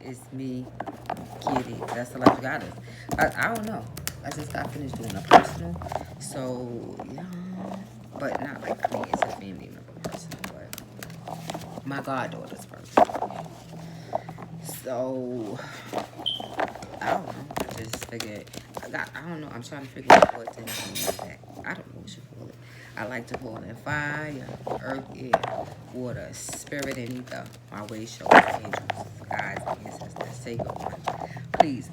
It's me, Kitty. That's the life God is. I don't know. I just got finished doing a personal. So, yeah. But not like, I mean, it's a family member personal, but my goddaughter's personal. So, I don't know. I just figured, I don't know. I'm trying to figure out what to name that. I don't know what you call it. I like to call it fire, earth, air, water, spirit, and ether. My way show angels, guides, and ancestors. Say your one. Please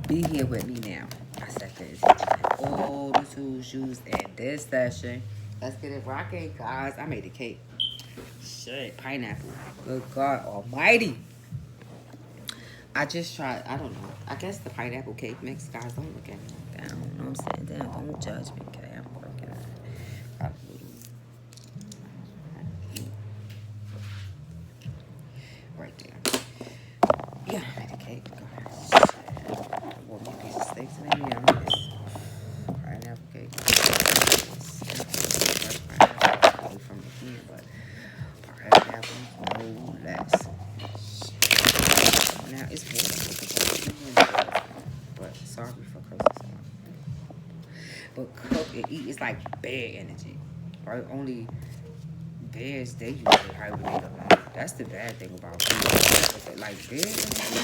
be here with me now. I set the intention. All the tools used in this session. Let's get it rocking, guys. I made a cake. Shit, pineapple. Good God Almighty. I just tried, I don't know. I guess the pineapple cake mix, guys, don't look at me like that. I don't know what I'm saying. Damn, don't judge me, okay? I'm working on it. Right there. Yeah, I made a cake, guys. I want me a piece of steak today. Yeah, I made this pineapple cake. Pineapple from the can, but pineapple, no less. Now it's water, but sorry for cursing so much. But cook and eat is like bad energy, right? Only bears, they usually hibernate alone. That's the bad thing about food. Like bear energy.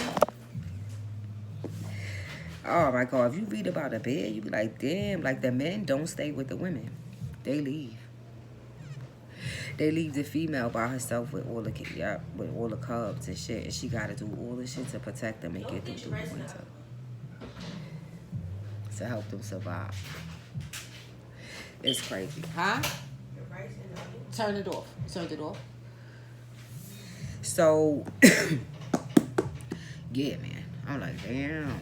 Oh my God, if you read about a bear, you be like, damn, like the men don't stay with the women. They leave. They leave the female by herself with all the with all the cubs and shit, and she gotta do all the shit to protect them and get them through the winter, to help them survive. It's crazy, huh? Turn it off. Turned it off. So, yeah, man. I'm like, damn.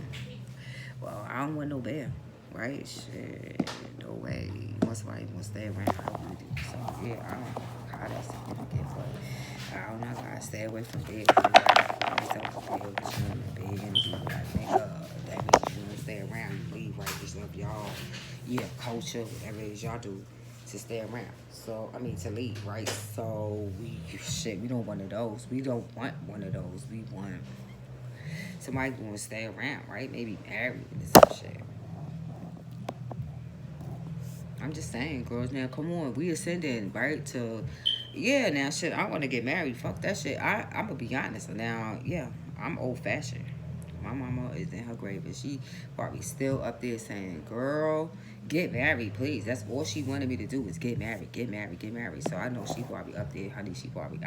Well, I don't want no bear, right? Shit, no way. Once somebody wants to stay around, I would do. So, yeah, I don't know how that's significant, but I don't know. I gotta stay away from bears. I myself a bear, but you know, the big energy. That means you don't stay around, you leave, right? Just love y'all, yeah, culture, whatever it is y'all do, to stay around. So, I mean, to leave, right? So, we don't want one of those. We don't want one of those. We want somebody going to stay around, right? Maybe married or some shit. I'm just saying, girls, now, come on. We ascending, right, to, yeah, now, shit, I want to get married. Fuck that shit. I'm going to be honest. Now, yeah, I'm old-fashioned. My mama is in her grave, and she probably still up there saying, girl, get married, please. That's all she wanted me to do is get married, get married, get married. So I know she probably up there, honey,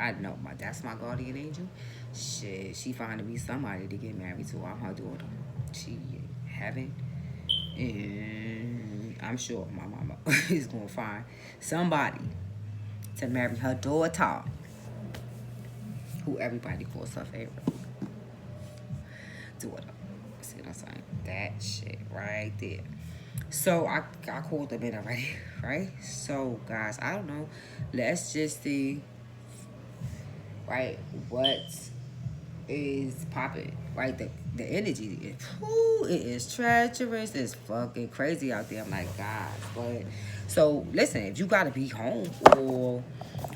I know, that's my guardian angel. Shit, she finding me somebody to get married to. I'm her daughter. She heaven. And I'm sure my mama is going to find somebody to marry her daughter, who everybody calls her favorite daughter. See what I'm saying? That shit right there. So I called them in already, right? So guys, I don't know. Let's just see, right, what is popping, right? The energy, it is treacherous. It's fucking crazy out there. I'm like, guys, but so listen, if you gotta be home or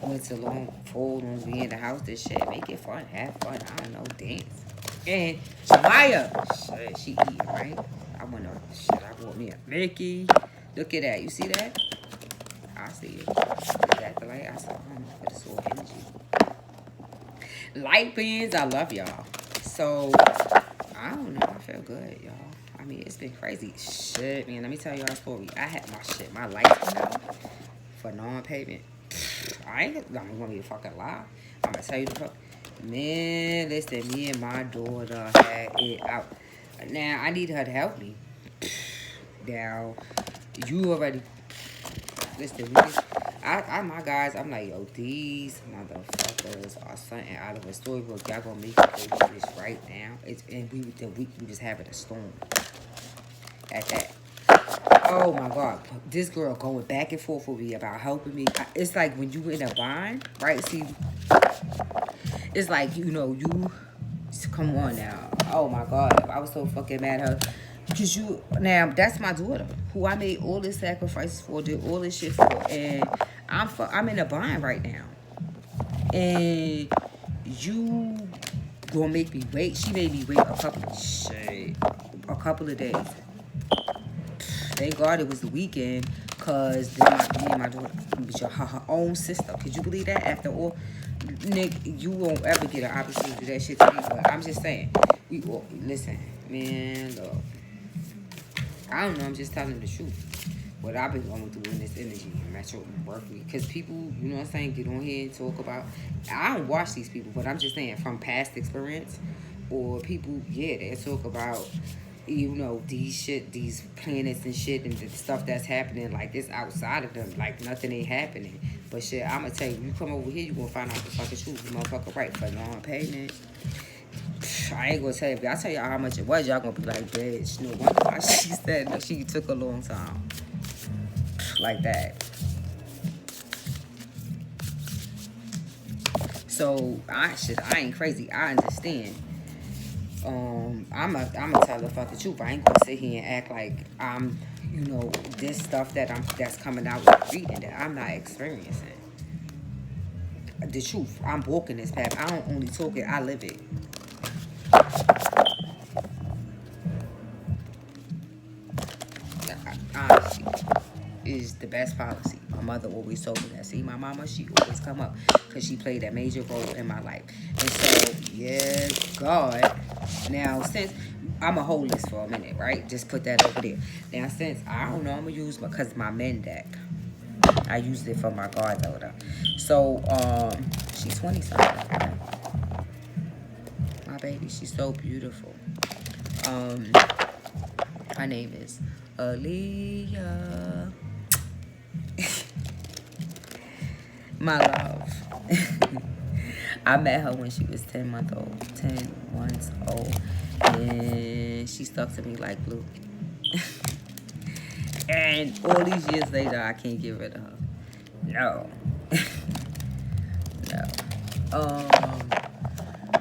went to long fold on be in the house, this shit, make it fun, have fun. I don't know, dance. And Maya, shit, she eating, right? I wanna, shit, I bought me a Mickey. Look at that, you see that? I see it. Is that the light? I saw home for the soul energy. Light beings, I love y'all. So, I don't know, I feel good, y'all. I mean, it's been crazy. Shit, man, let me tell y'all a story. I had my lights went out for non-payment. I don't want me to fucking lie. I'm gonna tell you the fuck. Man, listen, me and my daughter had it out. Now, I need her to help me. Now, you already, listen, my guys, I'm like, yo, these motherfuckers are something out of a storybook. Y'all gonna make it go this right now. And we just having a storm at that. Oh my God, this girl going back and forth with me about helping me. It's like when you in a bind, right? See, it's like, you, come on now. Oh my God, I was so fucking mad at her. Cause now that's my daughter, who I made all this sacrifices for, did all this shit for, and I'm in a bind right now. And you gonna make me wait. She made me wait a couple of days. Thank God it was the weekend, cause then me and my daughter, her own sister. Could you believe that? After all, Nick, you won't ever get an opportunity to do that shit to me. But I'm just saying, we all, listen, man. Look, I don't know. I'm just telling the truth. What I've been going through in this energy in Metro Berkeley, because people, you know what I'm saying, get on here and talk about. I don't watch these people, but I'm just saying from past experience, or people, yeah, they talk about, you know, these planets and shit and the stuff that's happening, like it's outside of them, like nothing ain't happening. But shit, I'ma tell you, you come over here, you gonna find out the fucking truth, you motherfucker, right? For non-payment. I ain't gonna tell you. If I tell y'all how much it was, y'all gonna be like, bitch, no wonder why she said that she took a long time. Like that. So I ain't crazy. I understand. I'ma tell the fucking truth. I ain't gonna sit here and act like I'm, you know, this stuff that's coming out with reading that I'm not experiencing. The truth. I'm walking this path. I don't only talk it, I live it. Honesty is the best policy. My mother always told me that. See, my mama, she always come up because she played a major role in my life. And so, yeah, God. Now, since I'm a hold this for a minute, right? Just put that over there. Now, since I don't know, I'm gonna use because my men deck. I used it for my goddaughter. So, she's 20 something. My baby, she's so beautiful. Her name is Aaliyah. My love. I met her when she was 10 months old. And she stuck to me like glue. And all these years later, I can't get rid of her. No. No.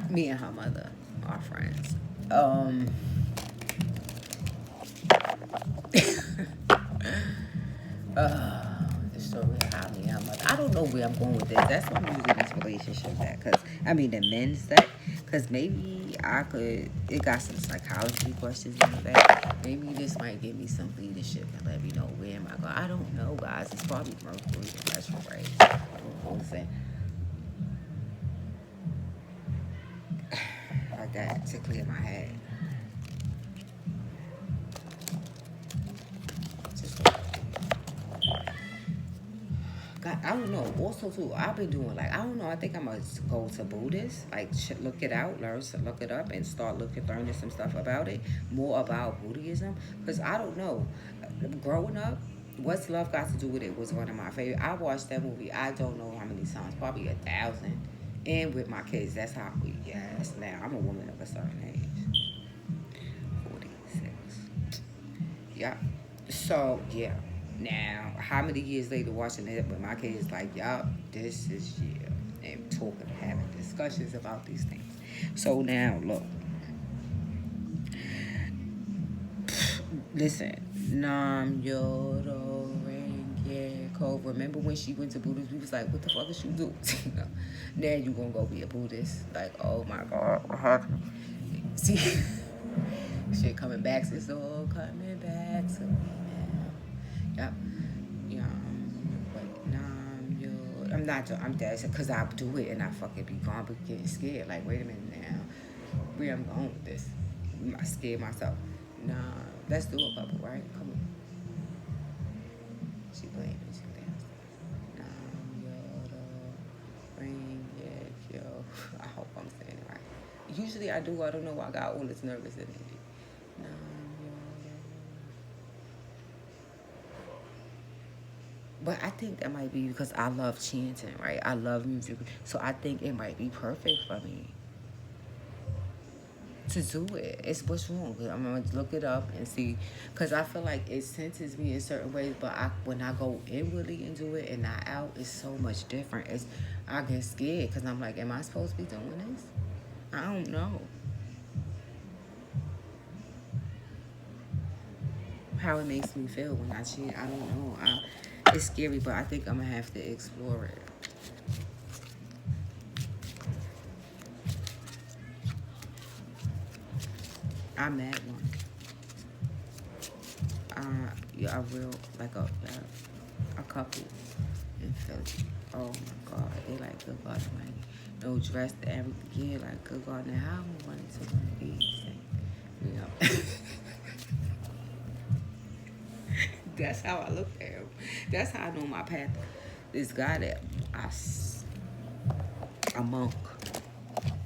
Me and her mother are friends. The story of how me and her mother. I don't know where I'm going with this. That's why I'm using this relationship that, cause I mean the men's that, cause maybe I could. It got some psychology questions in that. Maybe this might give me some leadership and let me know where am I going. I don't know, guys. It's probably Mercury and retrograde. I don't know what I'm saying. Like that to clear my head. God, I don't know. Also, too, I've been doing like I don't know. I think I'm gonna go to Buddhist, like look it out, look it up, and start learning some stuff about it, more about Buddhism, because I don't know. Growing up, what's love got to do with it was one of my favorite. I watched that movie. I don't know how many times, probably 1,000. And with my kids, that's how we. Yes, now I'm a woman of a certain age, 46. Yeah. So yeah. Now, how many years later watching it, but my kids like, y'all, this is yeah, and talking, having discussions about these things. So now, look, listen, Nam Yodo Renge Ko. Remember when she went to Buddhist? We was like, what the fuck is you doing? You know, now you gonna go be a Buddhist? Like, oh my God, what happened? See, shit coming back. It's all coming back to me now. Yep. Yeah. But nah, I'm not. I'm dead because I do it and I fucking be gone, but getting scared. Like, wait a minute now, where I'm going with this? I scared myself. Nah, let's do a couple, right? Come on. She playing it. She dancing. Nah, ring, yeah, yo. I hope I'm saying it right. Usually I do. I don't know why I got all this nervous energy. But I think that might be because I love chanting, right? I love music. So I think it might be perfect for me to do it. It's what's wrong. I'm going to look it up and see. Because I feel like it senses me in certain ways. But when I go inwardly and do it and not out, it's so much different. I get scared because I'm like, am I supposed to be doing this? I don't know. How it makes me feel when I chant, I don't know. It's scary, but I think I'm going to have to explore it. I met one. Yeah, a real, like a couple in Philly. Oh my God, they like good God Almighty. No dressed every year like good God. Now how I wanted to one of these things. Yeah. That's how I look at him. That's how I know my path. This guy that a monk,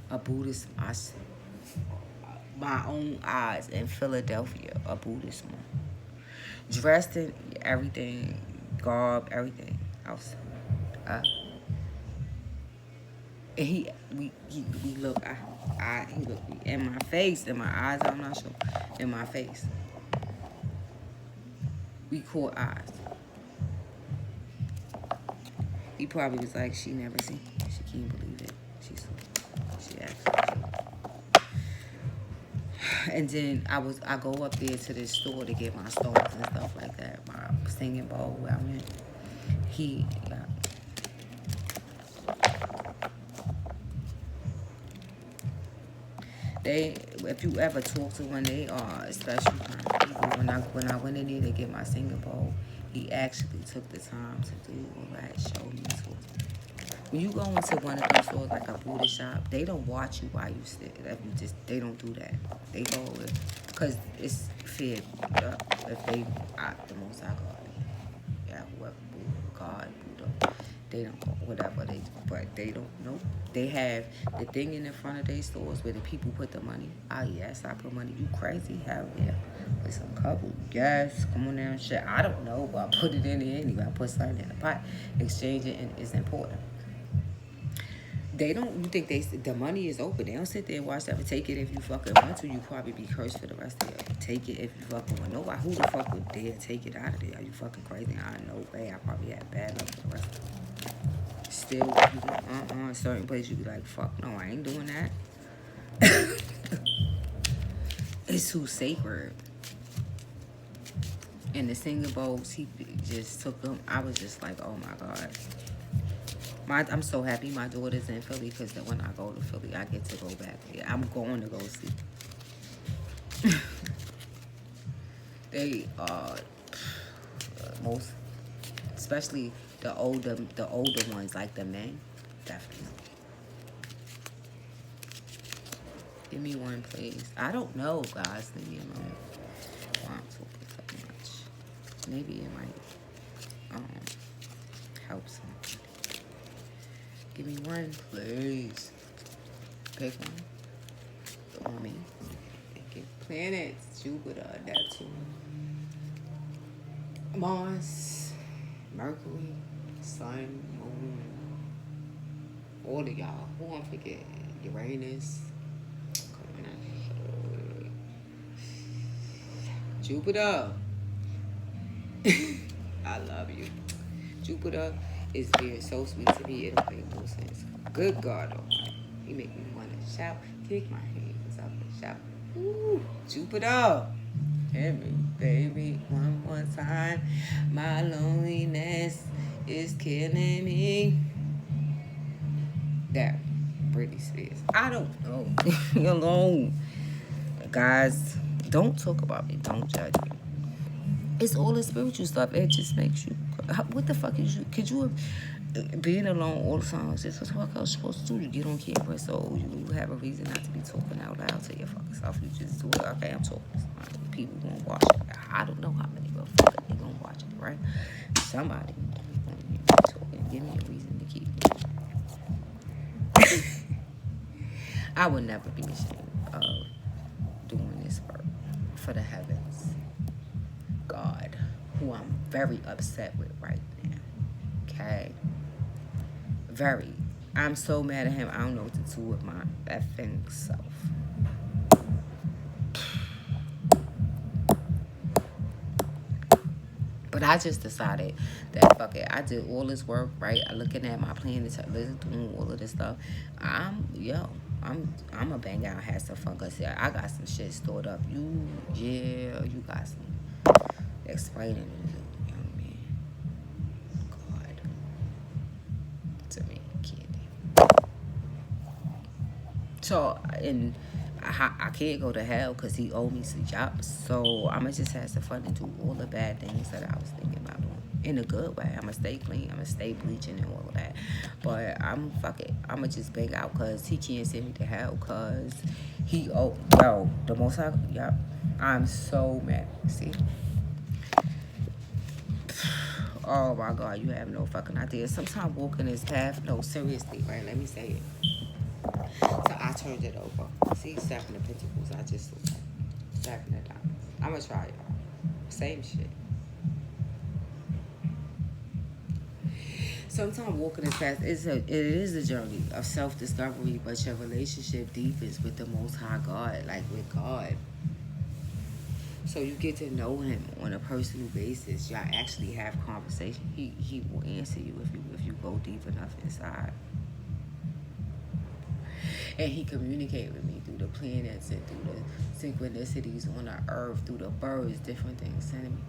a Buddhist, my own eyes in Philadelphia, a Buddhist monk. Dressed in everything, garb, everything else. Uh, and we look, he looked me in my face, in my eyes, I'm not sure, in my face. We caught eyes. He probably was like, she never seen, she can't believe it. She actually. And then I go up there to this store to get my stones and stuff like that, my singing bowl where I went. He, they, if you ever talk to one, they are a special kind of people. When I went in there to get my singing bowl, he actually took the time to do all that, show me to. When you go into one of those stores like a booty shop, they don't watch you while you sit. They don't do that. They go with, because it's fear. If they, the most I got, yeah, whoever, God, Buddha, they don't go, whatever they do, but they don't know. They have the thing in the front of their stores where the people put the money. Ah, yes, I put money. You crazy? Hell yeah. With some couple, yes, come on down, shit. I don't know, but I put it in there anyway. I put something in the pot. Exchange it is important. They don't. You think the money is open? They don't sit there and watch that. But take it if you fucking want to. You probably be cursed for the rest of your life. Take it if you fucking want. Nobody. Who the fuck would dare take it out of there? Are you fucking crazy? I know, way. I probably had bad luck for the rest of it. Still, a certain place you be like, fuck no, I ain't doing that. It's too sacred. And the singing bowls, he just took them. I was just like, oh my God. I'm so happy my daughter's in Philly because when I go to Philly, I get to go back there. I'm going to go see. They are most, especially the older ones, like the men, definitely. Give me one, please. I don't know, guys. Leave me alone. Well, I'm talking so much. Maybe it might help some. Give me one, please. Pick one. On me. Thank you. Planets, Jupiter, Neptune, Mars, Mercury, Sun, Moon. All of y'all. Who I'm forgetting? Uranus. Jupiter. I love you. Jupiter is being so sweet to me, it don't make no sense. Good God Almighty. He make me want to shout, kick my hands up and shout. Ooh, Jupiter. Hit me, baby, one more time. My loneliness is killing me. That Britney Spears. I don't know. Leave me alone. Guys, don't talk about me. Don't judge me. It's all the spiritual stuff. It just makes you. What the fuck is you? Could you have being alone all the time? Is this what I was supposed to do? You get on camera, so you have a reason not to be talking out loud to your fucking self. You just do it. Okay, I'm talking. People won't watch it. I don't know how many, but fuck it, they gonna watch it, right? Somebody talking. Give me a reason to keep. I would never be ashamed of doing this work for the heavens. God, who I'm very upset with right now. Okay? Very. I'm so mad at him, I don't know what to do with my effing self. But I just decided that, fuck it, I did all this work, right? I looking at my plan, doing all of this stuff. I'm a bang out, have some fun, cause I got some shit stored up. You got some explaining to do, young man. God. To me, candy. So, and I can't go to hell because he owed me some jobs. So I'ma just have to fun and do all the bad things that I was thinking about doing. In a good way. I'ma stay clean. I'ma stay bleaching and all of that. But fuck it. I'ma just bang out because he can't send me to hell because he owe, yo, the most I, yep. I'm so mad. See? Oh my God, you have no fucking idea. Sometimes walking this path, no, seriously, right? Let me say it. So I turned it over. See, Seven of Pentacles. I just looked at Seven of Diamonds. I'm gonna try y'all. Same shit. Sometimes walking this path it is a journey of self discovery, but your relationship deepens with the Most High God, like with God. So you get to know him on a personal basis. Y'all actually have conversation. He will answer you if you go deep enough inside. And he communicated with me through the planets and through the synchronicities on the earth, through the birds, different things sending me.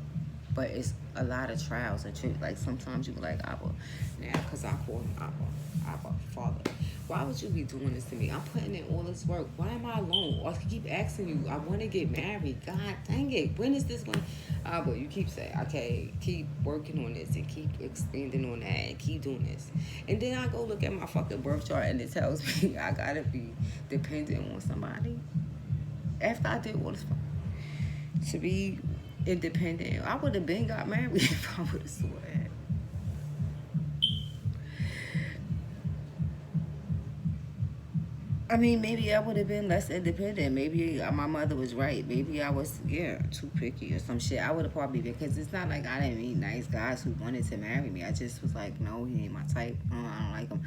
But it's a lot of trials and tricks. Like sometimes you be like, Abba, now because I call him Abba, Father. Why would you be doing this to me? I'm putting in all this work. Why am I alone? Or I keep asking you, I want to get married. God dang it. When is this going to... Abba, you keep saying, okay, keep working on this and keep expanding on that and keep doing this. And then I go look at my fucking birth chart and it tells me I got to be dependent on somebody. After I did all this to be independent, I would have been got married if I would have saw that. I mean, maybe I would have been less independent. Maybe my mother was right. Maybe I was, too picky or some shit. I would have probably been, because it's not like I didn't meet nice guys who wanted to marry me. I just was like, no, he ain't my type. I don't like him,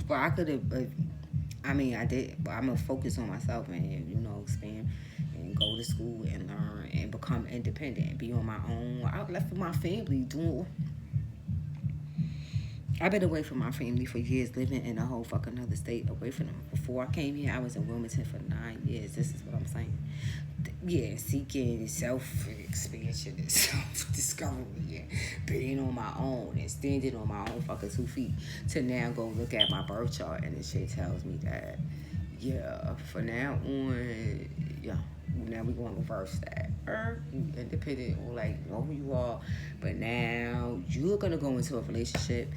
But I could have, I did. But I'm going to focus on myself and, expand and go to school and learn and become independent and be on my own. I left with my family doing... I've been away from my family for years, living in a whole fucking other state away from them. Before I came here, I was in Wilmington for 9 years. This is what I'm saying. Seeking self-expansion and self-discovery and being on my own and standing on my own fucking 2 feet. To now go look at my birth chart and the shit tells me that, for now on, now we're going to reverse that. You independent or know who you are, but now you're going to go into a relationship.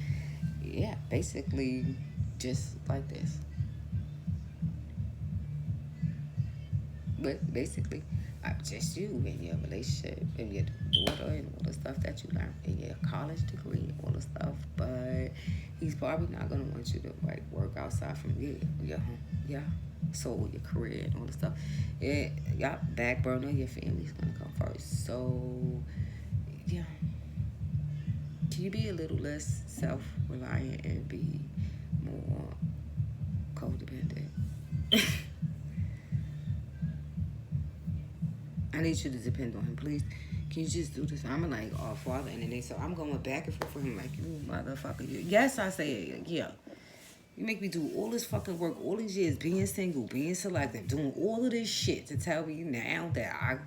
Basically just like this. But basically, just you and your relationship and your daughter and all the stuff that you learned in your college degree, all the stuff. But he's probably not going to want you to work outside from your home. So your career and all the stuff. Back burner, your family's going to come first. So, can you be a little less self-reliant and be more codependent? I need you to depend on him, please. Can you just do this? I'm like, Father, and then so I'm going back and forth for him like, you motherfucker. Yes, I say it. You make me do all this fucking work, all these years, being single, being selective, doing all of this shit to tell me now that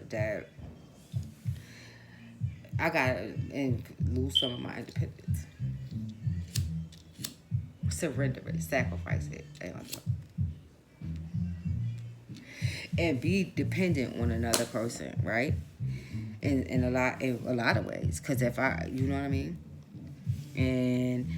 that I gotta lose some of my independence. Surrender it, sacrifice it, and be dependent on another person, right? In a lot of ways, because if I, you know what I mean, and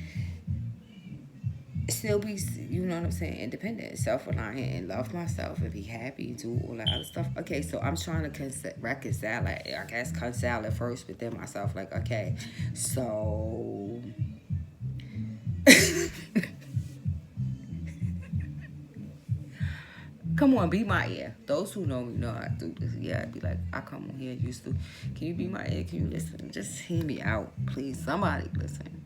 still be, you know what I'm saying, independent, self-reliant, and love myself and be happy and do all that other stuff. Okay, so I'm trying to reconcile it, I guess, reconcile it first within myself. Like, okay, so come on, be my ear. Those who know me know I do this. I'd be like, I come on here used to. Can you be my ear? Can you listen? Just hear me out, please. Somebody listen.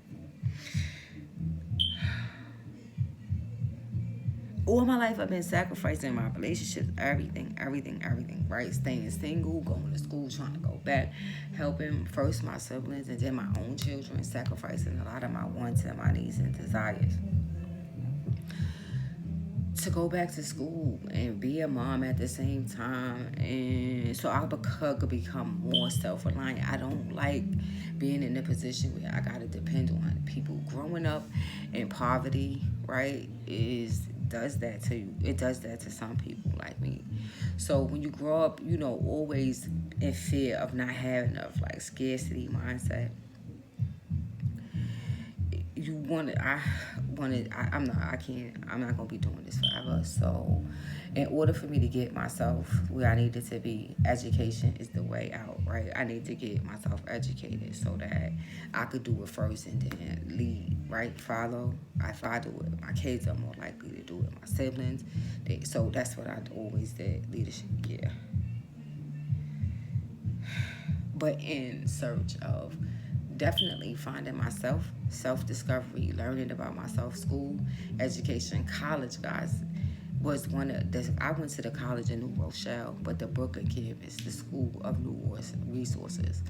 All my life, I've been sacrificing my relationships, everything, right? Staying single, going to school, trying to go back, helping first my siblings and then my own children, sacrificing a lot of my wants and my needs and desires. To go back to school and be a mom at the same time, and so I could become more self-reliant. I don't like being in a position where I gotta depend on people. Growing up in poverty, right, is does that to you. It does that to some people like me. So when you grow up, always in fear of not having enough, like scarcity mindset, you want it. I'm not gonna be doing this forever. So in order for me to get myself where I needed to be, education is the way out, right? I need to get myself educated so that I could do it first and then lead, right? Follow. If I do it, my kids are more likely to do it. My siblings. So that's what I always did. Leadership, yeah. But in search of definitely finding myself, self-discovery, learning about myself, school, education, college, guys, was one of the, I went to the college in New Rochelle, but the Brooklyn campus, the School of New Resources,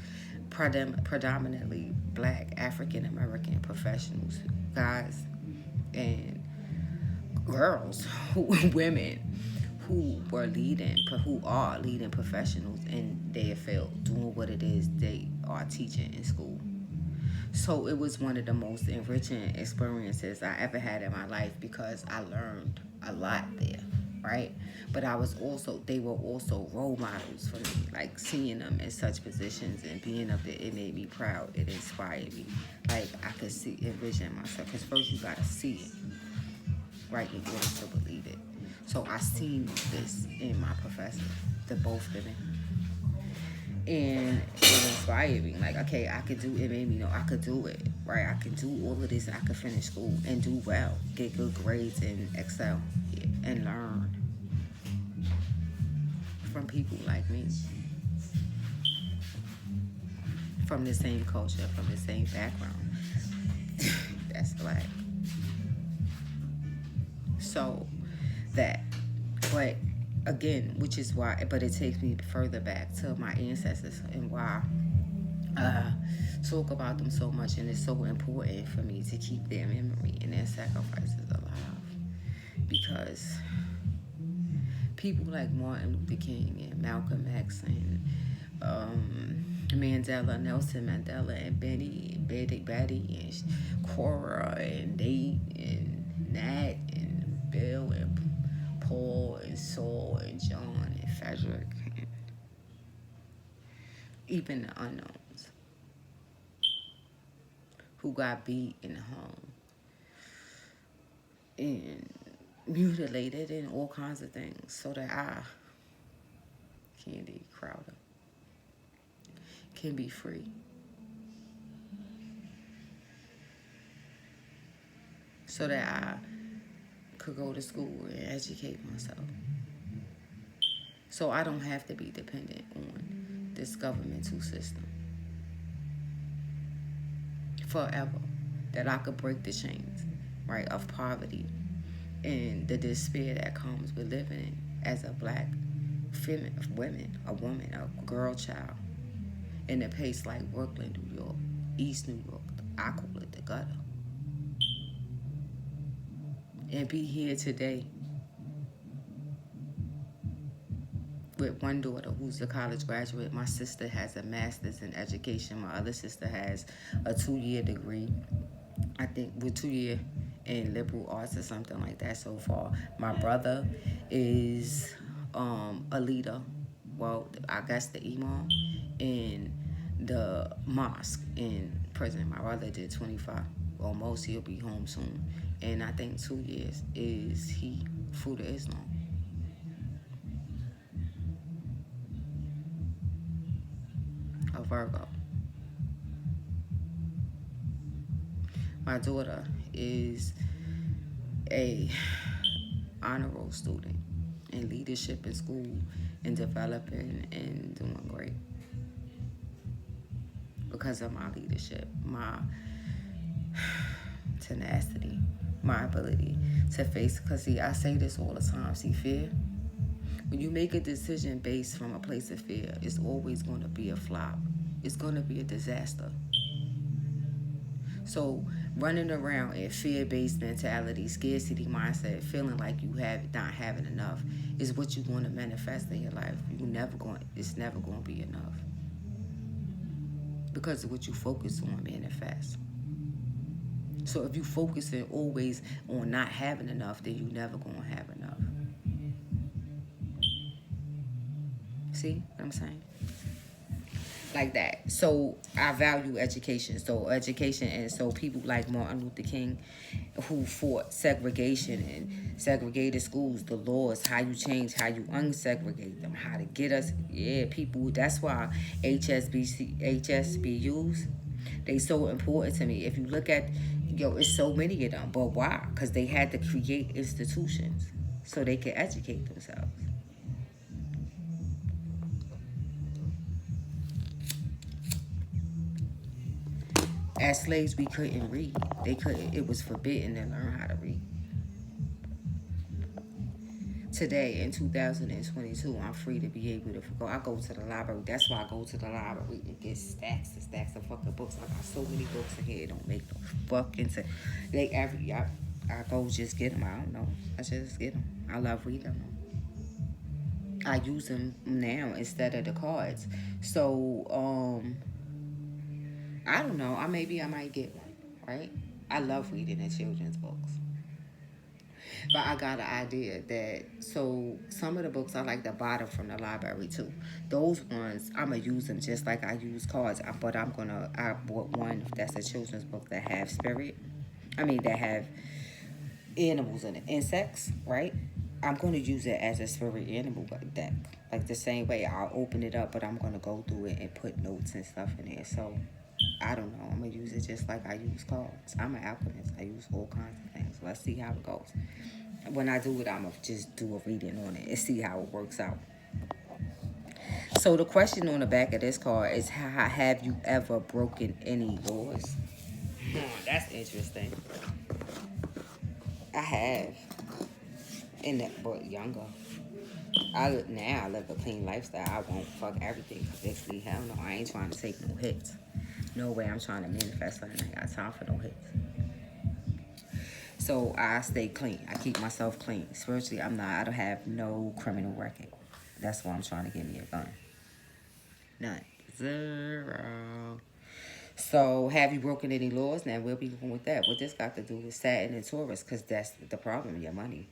predominantly Black African American professionals, guys, and girls, women who are leading professionals in their field, doing what it is they are teaching in school. So it was one of the most enriching experiences I ever had in my life because I learned a lot there, right? But they were also role models for me. Like seeing them in such positions and being up there, it made me proud. It inspired me. Like I could envision myself. Because first you gotta see it, right, in order to believe it. So I seen this in my professor, the both of them, and it inspired me. Like, okay, I could do it. Made me know I could do it, right? I could do all of this. I could finish school and do well, get good grades, and excel, and learn from people like me, from the same culture, from the same background. That's Black. So that, but again, which is why, but it takes me further back to my ancestors and why I talk about them so much, and it's so important for me to keep their memory and their sacrifices alive, because people like Martin Luther King and Malcolm X and Nelson Mandela, and Betty and Cora and Nate and Nat and Bill and Paul and Saul and John and Frederick, and even the unknowns who got beat in the home and mutilated and all kinds of things, so that Candy Crowder, can be free. So that I could go to school and educate myself. So I don't have to be dependent on this governmental system forever. That I could break the chains, right, of poverty and the despair that comes with living as a Black woman, a girl child, in a place like Brooklyn, New York, East New York. I call it the gutter. And be here today with one daughter who's a college graduate. My sister has a master's in education. My other sister has a 2-year degree, I think, with 2-year in liberal arts or something like that so far. My brother is a leader. Well, I guess the imam in the mosque in prison. My brother did 25. Almost, he'll be home soon. And I think 2 years is he Fruit of Islam. A Virgo. My daughter is a honor roll student in leadership in school and developing and doing great because of my leadership, my tenacity, my ability to face. Because see, I say this all the time. See, fear. When you make a decision based from a place of fear, it's always going to be a flop. It's going to be a disaster. So running around in fear-based mentality, scarcity mindset, feeling like you not having enough, is what you're going to manifest in your life. It's never going to be enough, because of what you focus on manifests. So if you focusing always on not having enough, then you never gonna have enough. See what I'm saying? Like that. So I value education. So education, and so people like Martin Luther King, who fought segregation and segregated schools, the laws, how you change, how you unsegregate them, how to get us. Yeah, people. That's why HSBUs, they so important to me. If you look at, it's so many of them. But why? Because they had to create institutions so they could educate themselves. As slaves, we couldn't read. They couldn't. It was forbidden to learn how to read. Today in 2022, I'm free to be able to go. I go to the library. That's why I go to the library and get stacks and stacks of fucking books. I got so many books in here. It don't make no fucking sense. They I go just get them. I don't know. I just get them. I love reading them. I use them now instead of the cards. So I don't know. I might get one. Right. I love reading the children's books. But I got an idea that, so some of the books I like to buy them from the library too. Those ones I'm gonna use them just like I use cards. But I bought one that's a children's book that have spirit. I mean that have animals in it, insects, right? I'm gonna use it as a spirit animal deck, like the same way I'll open it up, but I'm gonna go through it and put notes and stuff in there. So I don't know. I'm gonna use it just like I use cards. I'm an alchemist. I use all kinds of things. Let's see how it goes. When I do it, I'm gonna just do a reading on it and see how it works out. So the question on the back of this card is, how have you ever broken any laws? That's interesting. I have, in that, but younger. I live a clean lifestyle. I won't fuck everything. Basically, hell no. I ain't trying to take no hits. No way. I'm trying to manifest something. I ain't got time for no hits. So I stay clean. I keep myself clean. Spiritually, I don't have no criminal record. That's why I'm trying to get me a gun. None. Zero. So have you broken any laws? Now we'll be going with that. What this got to do with Saturn and Taurus? Because that's the problem, your money.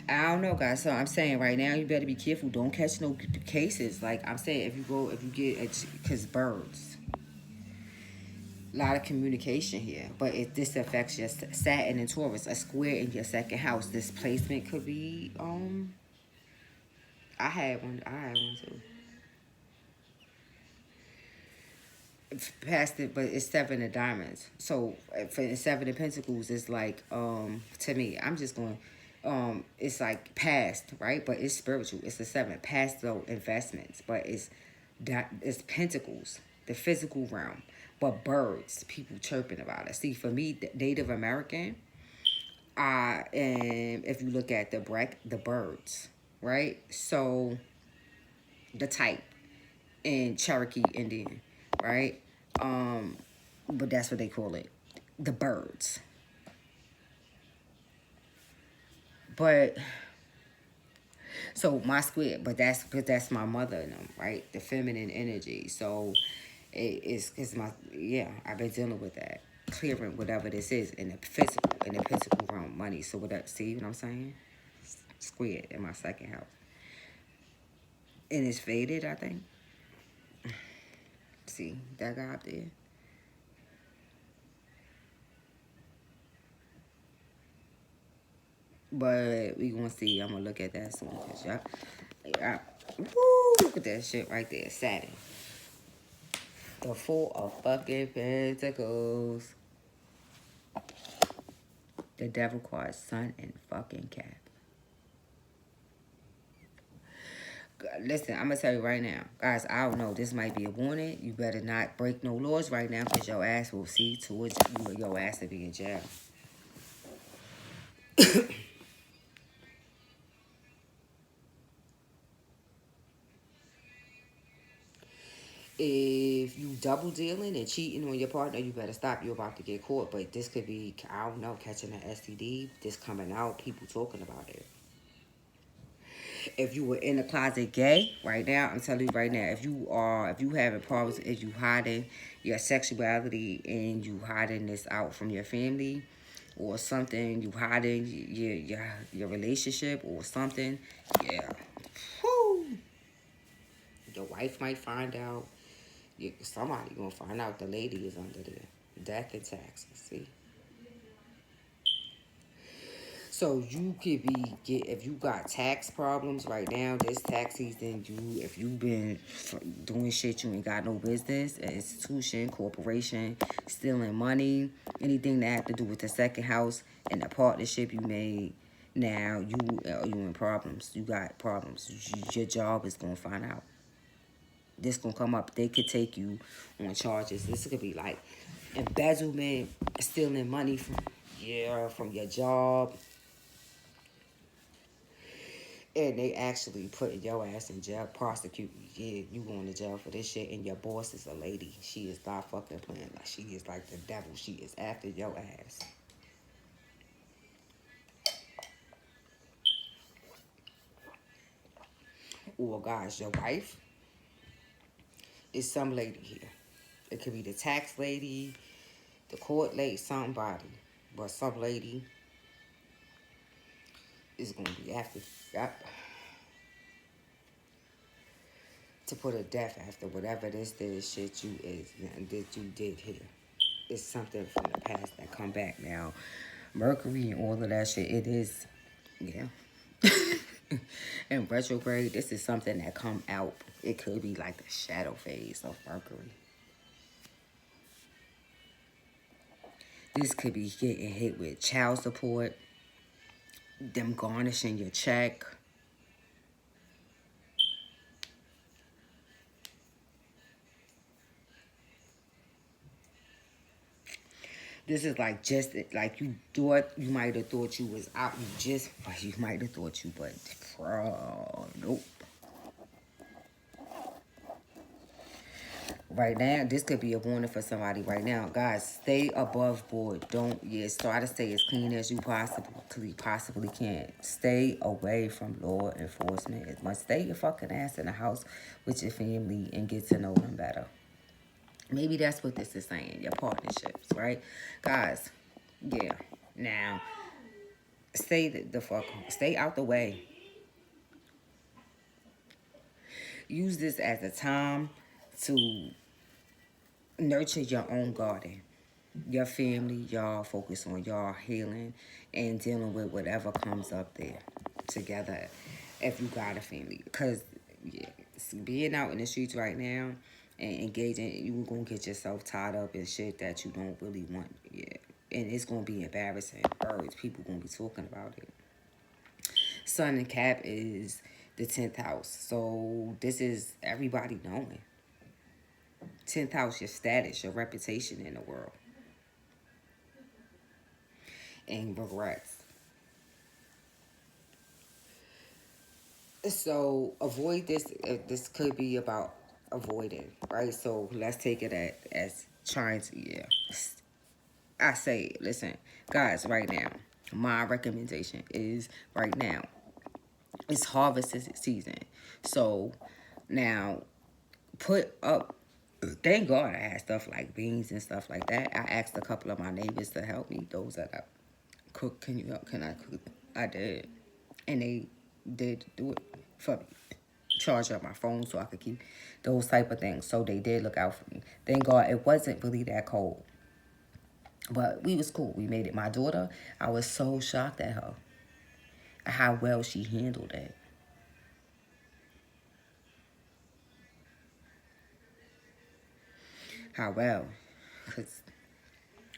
I don't know, guys. So I'm saying right now, you better be careful. Don't catch no cases. Like I'm saying, if you get, because birds, a lot of communication here. But if this affects your Saturn and Taurus, a square in your second house, this placement could be, I had one too. Past it, but it's seven of diamonds. So for seven of pentacles, it's like, to me, I'm just going, it's like past, right? But it's spiritual. It's the seven past though investments, but it's pentacles, the physical realm. But birds, people chirping about it. See, for me, Native American, and if you look at the birds, right? So the type in Cherokee Indian, right? But that's what they call it, the birds. But so my squid, but that's my mother and them, right? The feminine energy. So it's my, yeah. I've been dealing with that, clearing whatever this is in the physical realm, money. So what that? See what I'm saying? Squid in my second house, and it's faded. I think. See that guy up there. But we gonna see. I'm gonna look at that soon. Cause woo, look at that shit right there. Saturn. The Four of fucking Pentacles. The Devil card, Sun and fucking Cap. Listen, I'm gonna tell you right now, guys. I don't know. This might be a warning. You better not break no laws right now, cause your ass will see towards you or your ass to be in jail. If you double dealing and cheating on your partner, you better stop. You're about to get caught. But this could be, I don't know, catching an STD. This coming out, people talking about it. If you were in the closet gay right now, I'm telling you right now, if you having problems, if you hiding your sexuality and you hiding this out from your family or something, you hiding your relationship or something, yeah. Whew. Your wife might find out. Somebody gonna find out the lady is under there. Death and taxes, see? So you could if you got tax problems right now, this tax season, if you been doing shit you ain't got no business, an institution, corporation, stealing money, anything that have to do with the second house and the partnership you made, now you in problems. You got problems. Your job is gonna find out. This gonna come up. They could take you on charges. This could be like embezzlement, stealing money from your job, and they actually putting your ass in jail, prosecute you. Yeah, you going to jail for this shit, and your boss is a lady. She is not fucking playing. Like, she is like the devil. She is after your ass. Or guys, your wife is some lady here. It could be the tax lady, the court lady, somebody. But some lady is gonna be after yep, to put a death after whatever this shit you is that you did here. It's something from the past that come back now. Mercury and all of that shit, it is, yeah. In retrograde, this is something that come out. It could be like the shadow phase of Mercury. This could be getting hit with child support, them garnishing your check. This is like just like you might have thought you was out. You might have thought you, but bro, nope. Right now, this could be a warning for somebody right now. Guys, stay above board. Don't, try to stay as clean as you possibly can. Stay away from law enforcement as much. Stay your fucking ass in the house with your family and get to know them better. Maybe that's what this is saying, your partnerships, right? Guys, yeah. Now, stay the fuck, stay out the way. Use this as a time to nurture your own garden. Your family, y'all focus on y'all healing and dealing with whatever comes up there together if you got a family. Because being out in the streets right now and engaging, you going to get yourself tied up in shit that you don't really want. Yeah. And it's going to be embarrassing. Birds, people going to be talking about it. Sun and Cap is the 10th house. So this is everybody knowing. 10th house, your status, your reputation in the world. And regrets. So avoid this. This could be about avoiding, right? So let's take it as trying to, yeah. I say, listen, guys, right now, my recommendation is right now, it's harvest season. So now put up, thank God I had stuff like beans and stuff like that. I asked a couple of my neighbors to help me. Those that I cook, can you help? Can I cook? I did. And they did do it for me. Charge up my phone so I could keep those type of things. So they did look out for me. Thank God it wasn't really that cold. But we was cool. We made it. My daughter, I was so shocked at her. How well she handled it. How well.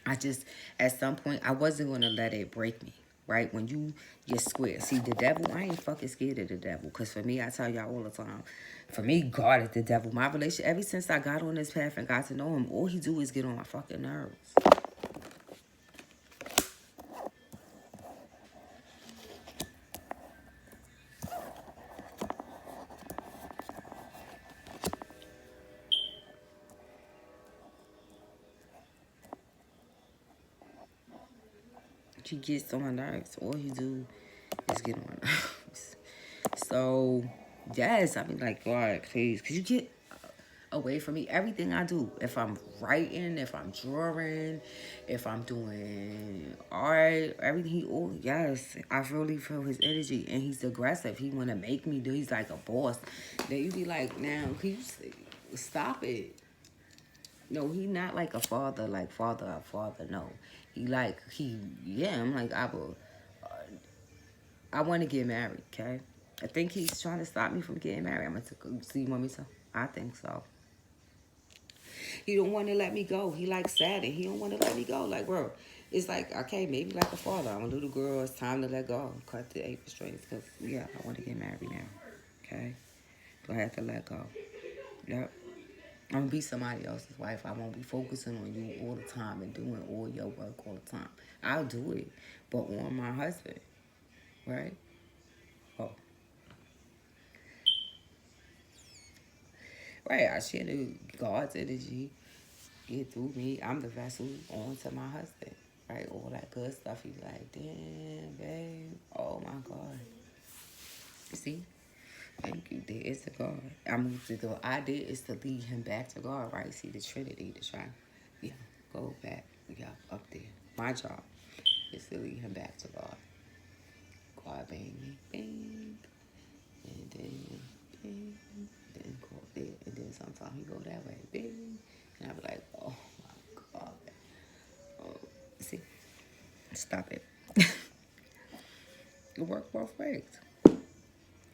Because at some point, I wasn't going to let it break me. Right? When you're square. See, the devil, I ain't fucking scared of the devil. Because for me, I tell y'all all the time, for me, God is the devil. My relationship, ever since I got on this path and got to know him, all he do is get on my fucking nerves. He gets on my nerves. All he do is get on my nerves. So, yes, I mean, like, God, please, could you get away from me? Everything I do, if I'm writing, if I'm drawing, if I'm doing art, everything yes, I really feel his energy, and he's aggressive. He want to make me do, he's like a boss. Then you be like, now, can you stop it? No, he not like a father, like a father, no. Yeah, I'm like, I want to get married, okay? I think he's trying to stop me from getting married. I'm going to see, you want me to? I think so. He don't want to let me go. He like sad and he don't want to let me go. Like, bro, it's like, okay, maybe like a father. I'm a little girl. It's time to let go. Cut the apron strings because, yeah, I want to get married now, okay? So I have to let go. Yep. I'm going to be somebody else's wife. I won't be focusing on you all the time and doing all your work all the time. I'll do it, but on my husband, right? Oh. Right, I share the God's energy get through me. I'm the vessel on to my husband. Right, all that good stuff. He be like, damn, babe. Oh my God. See? Thank you. There is a God. The idea is to lead him back to God, right? See the Trinity to try. Yeah, go back. Yeah, up there. My job is to lead him back to God. God bang me. Bang. And then bang. Then go up there. And then sometimes he go that way. Bang. And I be like, oh my God. Oh, see? Stop it. It worked both ways.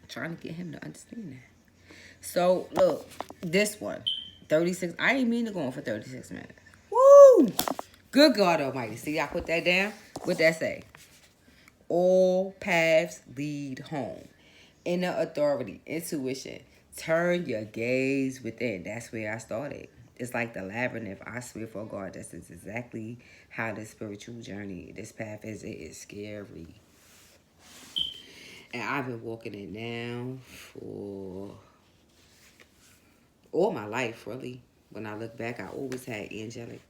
Trying to get him to understand that. So, look, this one, 36. I ain't mean to go on for 36 minutes. Woo! Good God Almighty. See, I put that down. What that say? All paths lead home. Inner authority, intuition. Turn your gaze within. That's where I started. It's like the labyrinth. I swear for God, this is exactly how the spiritual journey, this path is. It is scary. And I've been walking it now for all my life, really. When I look back, I always had angelic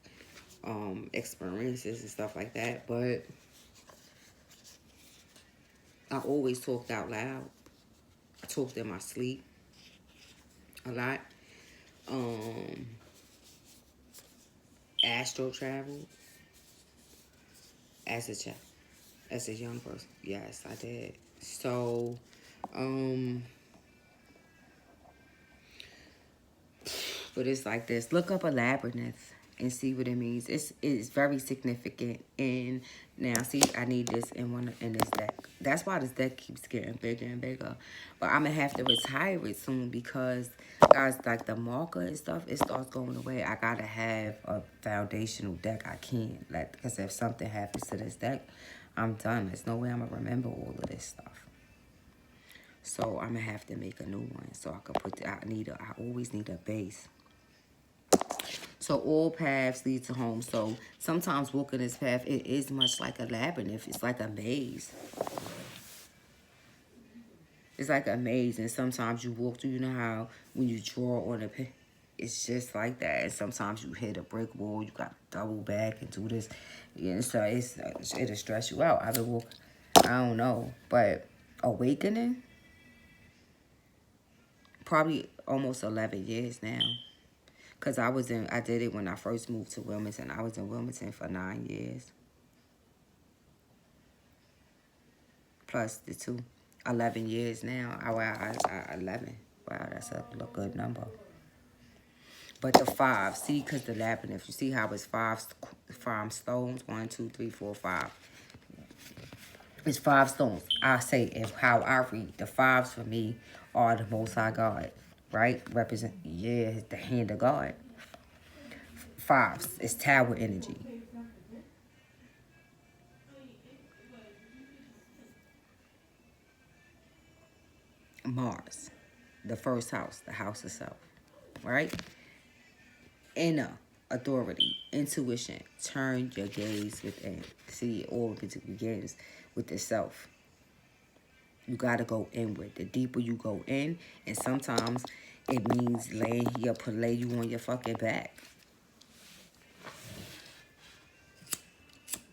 experiences and stuff like that. But I always talked out loud. I talked in my sleep a lot. Astral travel as a child, as a young person. Yes, I did. So, but it's like this. Look up a labyrinth and see what it means. It's very significant. And now, see, I need this in this deck. That's why this deck keeps getting bigger and bigger. But I'm gonna have to retire it soon because, guys, like the marker and stuff, it starts going away. I gotta have a foundational deck. I can't because if something happens to this deck, I'm done. There's no way I'm gonna remember all of this stuff. So I'm gonna have to make a new one so I could put. I always need a base. So all paths lead to home. So sometimes walking this path, it is much like a labyrinth. It's like a maze. It's like a maze. And sometimes you walk through, you know how when you draw on a pen, it's just like that. And sometimes you hit a brick wall, you got to double back and do this. Yeah, so it'll stress you out. I've been walking, I don't know. But awakening, probably almost 11 years now. Because I did it when I first moved to Wilmington. I was in Wilmington for 9 years. Plus the 11 years now. 11. Wow, that's a good number. But the 5, see, because the labyrinth, you see how it's five stones? 1, 2, 3, 4, 5. It's 5 stones. I say, if how I read, the 5s for me are the Most High God, right? Represent, the hand of God. 5s is tower energy. Mars, the first house, the house itself, right? Inner authority, intuition, turn your gaze within. See, it all begins with the self. You got to go inward. The deeper you go in, and sometimes it means lay you on your fucking back.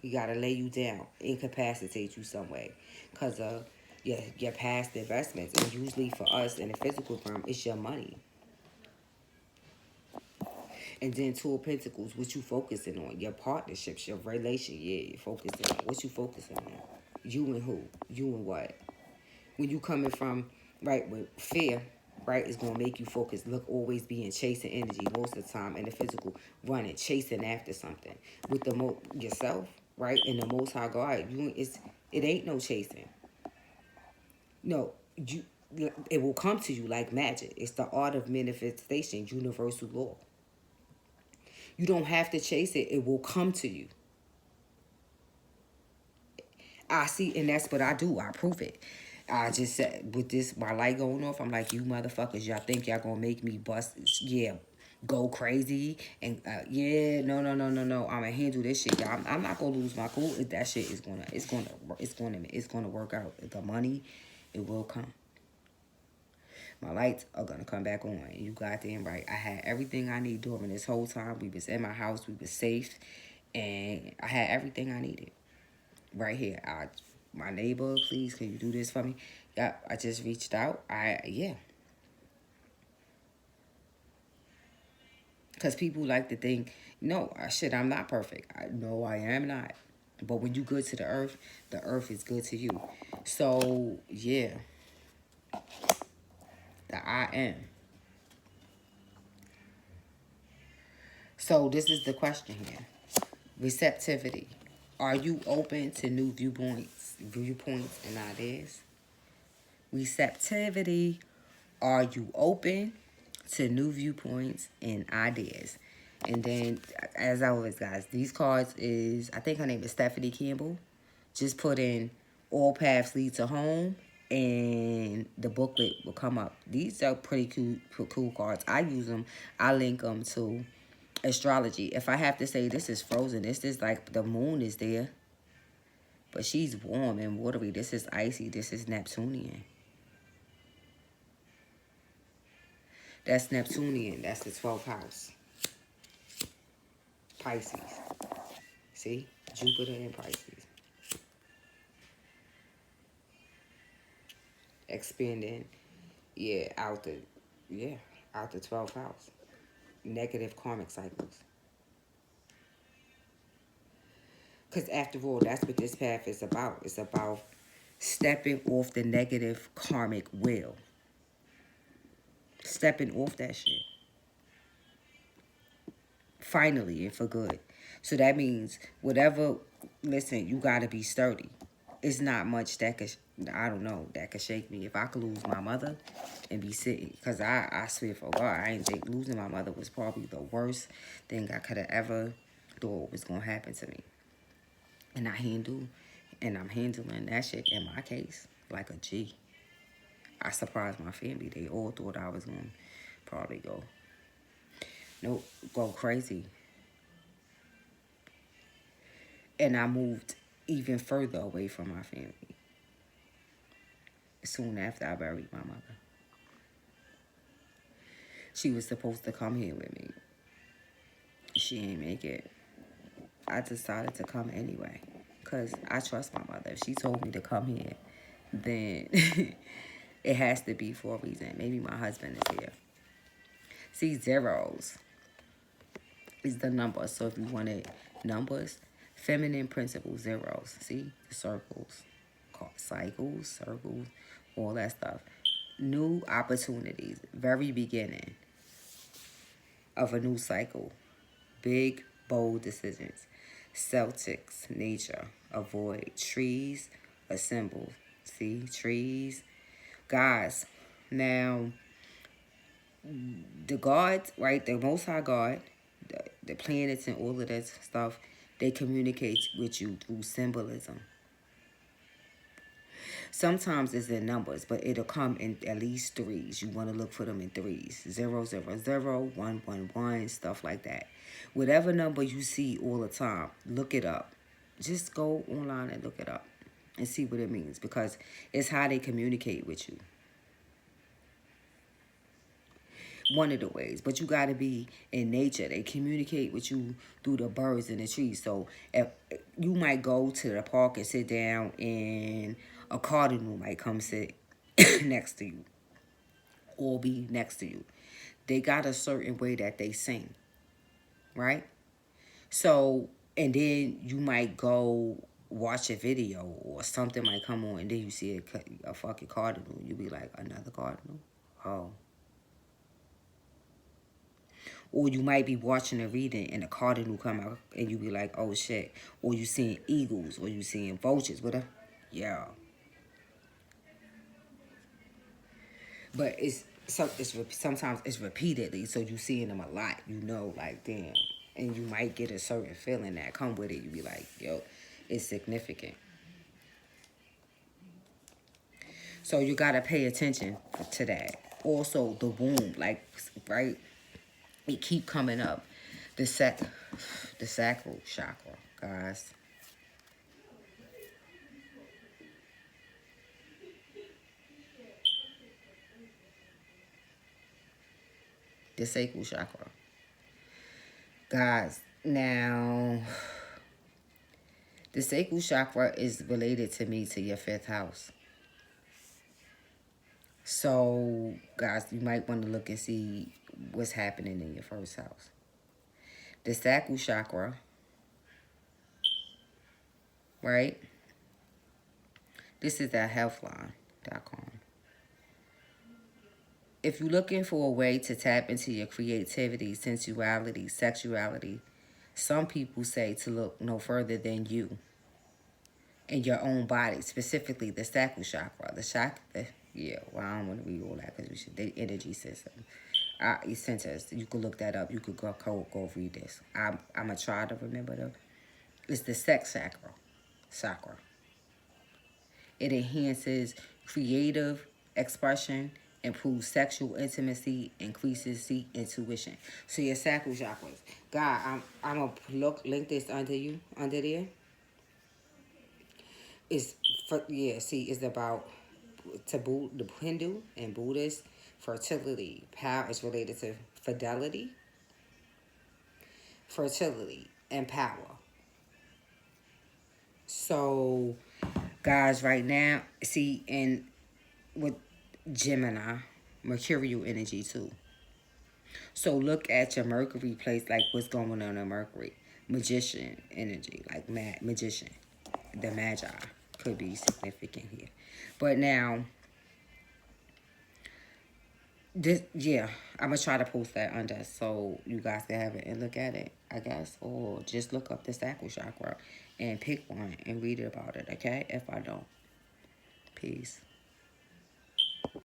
You got to lay you down, incapacitate you some way. Because your past investments. And usually for us in the physical realm, it's your money. And then Two of Pentacles, what you focusing on? Your partnerships, your relation. Yeah, you focusing on. What you focusing on? You and who? You and what? When you coming from, right, with fear, right, it's going to make you focus. Look, always being chasing energy most of the time. In the physical, running, chasing after something. With the yourself, right, and the Most High God, it ain't no chasing. No, it will come to you like magic. It's the art of manifestation, universal law. You don't have to chase it. It will come to you. I see, and that's what I do. I prove it. I just said, with this, my light going off, I'm like, you motherfuckers, y'all think y'all gonna make me bust, yeah, go crazy, and yeah, no, no, no, no, no, I'm gonna handle this shit, y'all. I'm not gonna lose my cool. That shit is gonna work out. The money, it will come. My lights are gonna come back on. You goddamn right. I had everything I need during this whole time. We was in my house. We was safe, and I had everything I needed. Right here. My neighbor, please, can you do this for me? Yeah, I just reached out. Yeah. Because people like to think, no, I'm not perfect. No, I am not. But when you good to the earth is good to you. So, yeah. The I am. So, this is the question here. Receptivity. Are you open to new viewpoints and ideas? Receptivity. Are you open to new viewpoints and ideas? And then, as always, guys, these cards is, I think her name is Stephanie Campbell. Just put in all paths lead to home, and the booklet will come up. These are pretty cool cards. I use them. I link them to astrology. If I have to say this is frozen, this is like the moon is there, but she's warm and watery. This is icy. This is Neptunian. That's Neptunian. That's the 12th house. Pisces. See? Jupiter and Pisces. Expanding, out the 12th house. Negative karmic cycles. Because after all, that's what this path is about. It's about stepping off the negative karmic wheel. Stepping off that shit. Finally and for good. So that means whatever, listen, you got to be sturdy. It's not much that could, I don't know, that could shake me. If I could lose my mother and be sitting, because I swear for God, I didn't think losing my mother was probably the worst thing I could have ever thought was going to happen to me. And I'm handling that shit in my case like a G. I surprised my family. They all thought I was going to probably go crazy. And I moved even further away from my family soon after I buried my mother. She was supposed to come here with me. She ain't make it. I decided to come anyway because I trust my mother. If she told me to come here, then it has to be for a reason. Maybe my husband is here. See, zeros is the number. So if you wanted numbers, feminine principle, zeros. See, the circles, cycles, circles, all that stuff. New opportunities, very beginning of a new cycle. Big, bold decisions. Celtics, nature, avoid. Trees, assemble. See, trees. Guys, now, the gods, right, the Most High God, the planets and all of that stuff, they communicate with you through symbolism. Sometimes it's in numbers, but it'll come in at least threes. You want to look for them in threes. 0, 0, 0, 1, 1, 1, stuff like that. Whatever number you see all the time, look it up. Just go online and look it up and see what it means, because it's how they communicate with you. One of the ways, but you got to be in nature. They communicate with you through the birds and the trees. So if you might go to the park and sit down in a cardinal might come sit next to you or be next to you. They got a certain way that they sing, right? So, and then you might go watch a video or something might come on and then you see a fucking cardinal. You be like, another cardinal? Oh. Or you might be watching a reading and a cardinal come out and you be like, oh shit. Or you seeing eagles or you seeing vultures, whatever. Yeah. But sometimes it's repeatedly, so you seeing them a lot. You know, like damn, and you might get a certain feeling that come with it. You be like, yo, it's significant. So you gotta pay attention to that. Also, the womb, like right, it keep coming up. The sacral chakra, guys. The sacral chakra, guys. Now, the sacral chakra is related to me to your fifth house. So, guys, you might want to look and see what's happening in your first house. The sacral chakra, right? This is at healthline.com. If you're looking for a way to tap into your creativity, sensuality, sexuality, some people say to look no further than you and your own body, specifically the sacral chakra. Yeah, well, I don't want to read all that because we should. The energy system. It sent us. You could look that up. You could go read this. I'm gonna try to remember the. It's the sex chakra. It enhances creative expression, improves sexual intimacy, increases the intuition. So your sacral chakras. God, I'm gonna link this under there. It's it's about taboo, the Hindu and Buddhist fertility. Power is related to fidelity, fertility, and power. So, guys, right now, see, and with Gemini, Mercurial energy too. So look at your Mercury place, like what's going on in Mercury. Magician energy, like magician. The Magi could be significant here. But now, I'm gonna try to post that under so you guys can have it and look at it, I guess, or just look up the sacral chakra and pick one and read about it, okay? If I don't, peace.